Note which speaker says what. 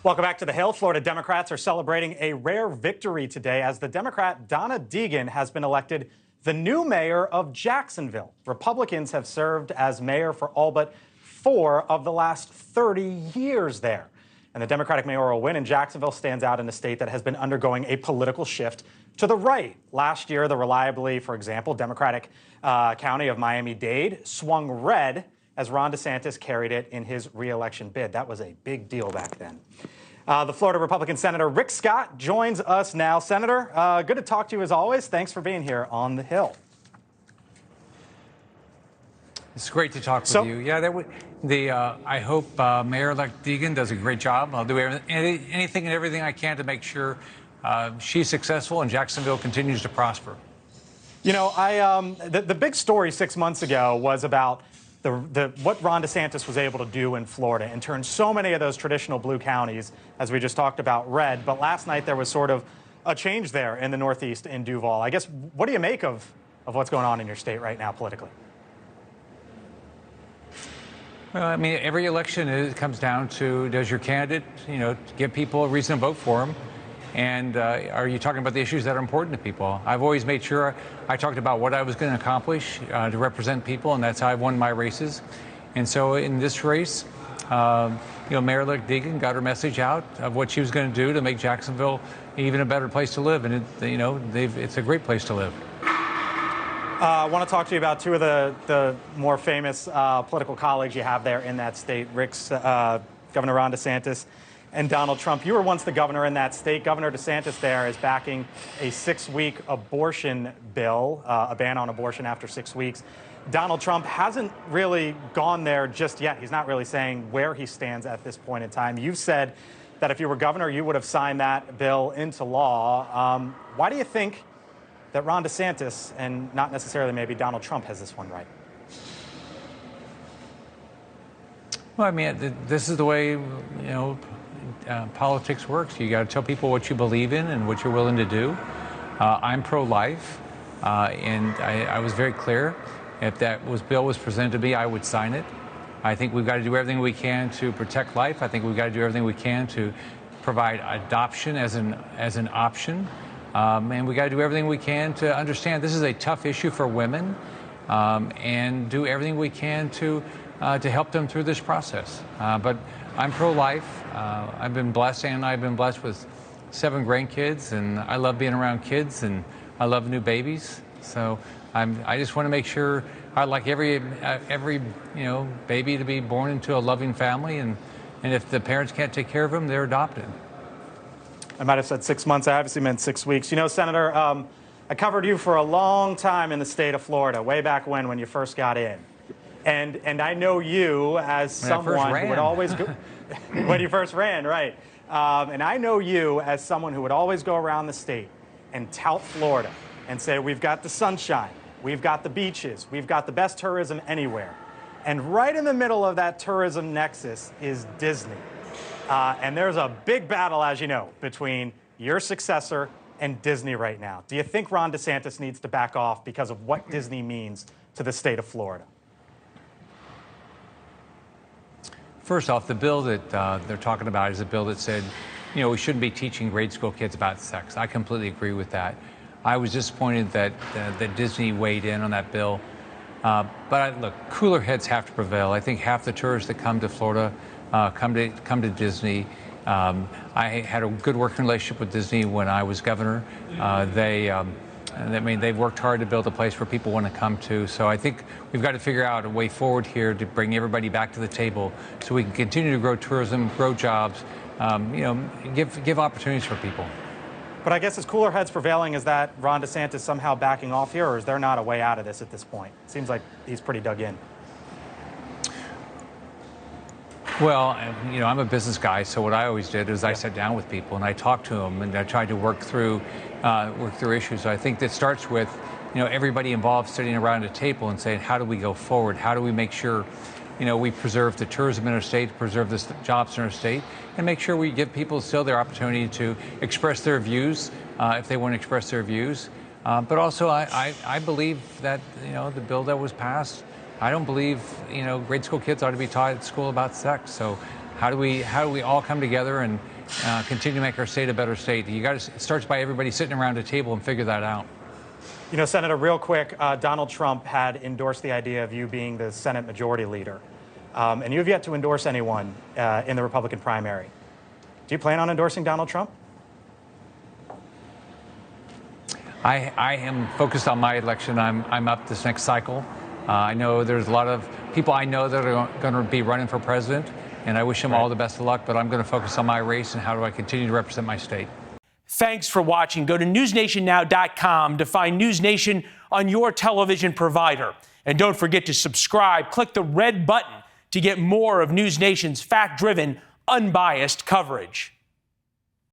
Speaker 1: Welcome back to the Hill. Florida Democrats are celebrating a rare victory today as the Democrat Donna Deegan has been elected the new mayor of Jacksonville. Republicans have served as mayor for all but 4 of the last 30 years there. And the Democratic mayoral win in Jacksonville stands out in a state that has been undergoing a political shift to the right. Last year, the reliably, for example, Democratic county of Miami-Dade swung red as Ron DeSantis carried it in his reelection bid. That was a big deal back then. The Florida Republican Senator Rick Scott joins us now. Senator, good to talk to you as always. Thanks for being here on the Hill.
Speaker 2: It's great to talk with you. Yeah, I hope Mayor-elect Deegan does a great job. I'll do anything and everything I can to make sure she's successful and Jacksonville continues to prosper.
Speaker 1: You know, the big story 6 months ago was about what Ron DeSantis was able to do in Florida and turn so many of those traditional blue counties, as we just talked about, red. But last night there was sort of a change there in the Northeast in Duval. I guess, what do you make of what's going on in your state right now politically?
Speaker 2: Well, I mean, every election comes down to, does your candidate, give people a reason to vote for him? And are you talking about the issues that are important to people? I've always made sure I talked about what I was going to accomplish to represent people, and that's how I've won my races. And so in this race, Mayor-elect Deegan got her message out of what she was going to do to make Jacksonville even a better place to live. And it's a great place to live.
Speaker 1: I want to talk to you about 2 of the more famous political colleagues you have there in that state, Governor Ron DeSantis and Donald Trump. You were once the governor in that state. Governor DeSantis there is backing a 6-week abortion bill, a ban on abortion after 6 weeks. Donald Trump hasn't really gone there just yet. He's not really saying where he stands at this point in time. You've said that if you were governor, you would have signed that bill into law. Why do you think that Ron DeSantis and not necessarily maybe Donald Trump has this one right?
Speaker 2: Well, I mean, this is the way, politics works. You got to tell people what you believe in and what you're willing to do. I'm pro-life, and I was very clear. If that bill was presented to me, I would sign it. I think we've got to do everything we can to protect life. I think we've got to do everything we can to provide adoption as an option. And we got to do everything we can to understand this is a tough issue for women, and do everything we can to help them through this process. But I'm pro-life. I've been blessed, and I've been blessed with 7 grandkids, and I love being around kids, and I love new babies. So I just want to make sure I like every baby to be born into a loving family, and if the parents can't take care of them, they're adopted.
Speaker 1: I might have said 6 months. I obviously meant 6 weeks. You know, Senator, I covered you for a long time in the state of Florida, way back when you first got in. And I know you as someone who would always go when you first ran, right? And I know you as someone who would always go around the state and tout Florida and say, we've got the sunshine, we've got the beaches, we've got the best tourism anywhere. And right in the middle of that tourism nexus is Disney. And there's a big battle, as you know, between your successor and Disney right now. Do you think Ron DeSantis needs to back off because of what Disney means to the state of Florida?
Speaker 2: First off, the bill that they're talking about is a bill that said, we shouldn't be teaching grade school kids about sex. I completely agree with that. I was disappointed that Disney weighed in on that bill. But look, cooler heads have to prevail. I think half the tourists that come to Florida come to Disney. I had a good working relationship with Disney when I was governor. They've worked hard to build a place where people want to come to. So I think we've got to figure out a way forward here to bring everybody back to the table so we can continue to grow tourism, grow jobs, give opportunities for people.
Speaker 1: But I guess is cooler heads prevailing, is that Ron DeSantis somehow backing off here, or is there not a way out of this at this point? It seems like he's pretty dug in.
Speaker 2: Well, I'm a business guy, so what I always did is I sat down with people and I talked to them and I tried to work through issues. So I think that starts with, everybody involved sitting around a table and saying, how do we go forward? How do we make sure, we preserve the tourism in our state, preserve the jobs in our state, and make sure we give people still their opportunity to express their views if they want to express their views. But also, I believe that, the bill that was passed, I don't believe, grade school kids ought to be taught at school about sex. So How do we all come together and continue to make our state a better state? It starts by everybody sitting around a table and figure that out.
Speaker 1: You know, Senator, real quick, Donald Trump had endorsed the idea of you being the Senate Majority Leader. And you have yet to endorse anyone in the Republican primary. Do you plan on endorsing Donald Trump?
Speaker 2: I am focused on my election. I'm up this next cycle. I know there's a lot of people I know that are going to be running for president, and I wish them all the best of luck, but I'm going to focus on my race and how do I continue to represent my state.
Speaker 3: Thanks for watching. Go to newsnationnow.com to find NewsNation on your television provider. And don't forget to subscribe. Click the red button to get more of NewsNation's fact-driven, unbiased coverage.